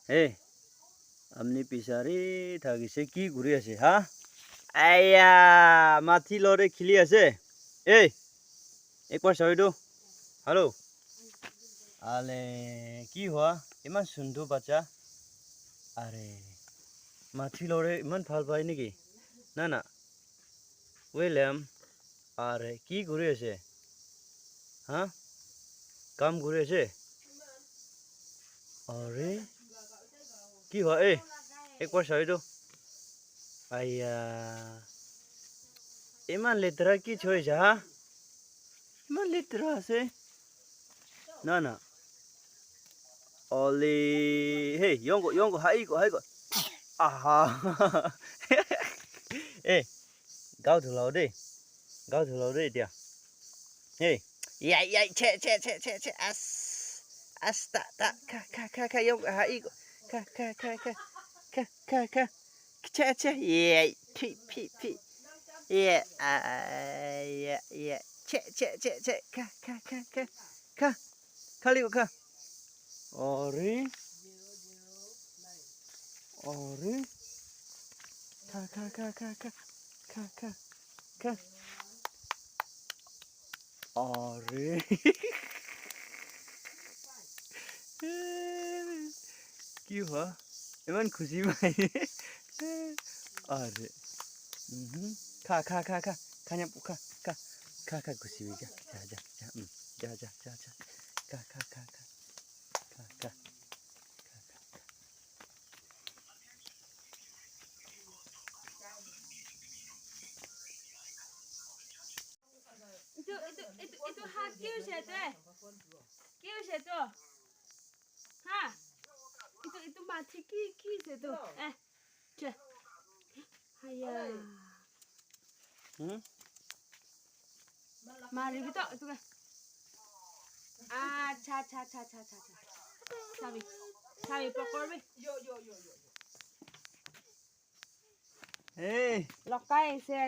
Hey, amni pisari thagise ki ঘুরে আছে ha? আইয়া মাথি লরে খিলি আছে এই একবার সইডো হ্যালো আলে কি হওয়া ইমান সুন্দর বাচ্চা আরে মাথি লরে ইমান ভাল পাই নাকি না না ওয়েলাম আরে কি ঘুরে আছে হ্যাঁ কাম ঘুরে আছে আরে কি হয় এই একবার সইডো আইয়া ইমান লেতরা কি হয়েছে হ্যাঁ ইমান লেতরা আছে না না Oli, hey, yongo, hai go. Aha. Ê, gao thử lầu đi. Gao thử lầu đi dia. Hey. Che, ta, yongo, hai go. Ka. Che, yeah, pi. Yeah, yeah. Che, ka. Kali ka. Ori. Ka. Ori. কি হওয়া ইমান খুশি পাই আরে খা খানে খা খুশি হয়ে যা খা itu hak kiu siapa? Kiu siapa? Hah? Itu mati ki siapa? Cek. Hayya. Mari kita itu kan. Cha. Sabi pokor be. Yo. এই Lokai saya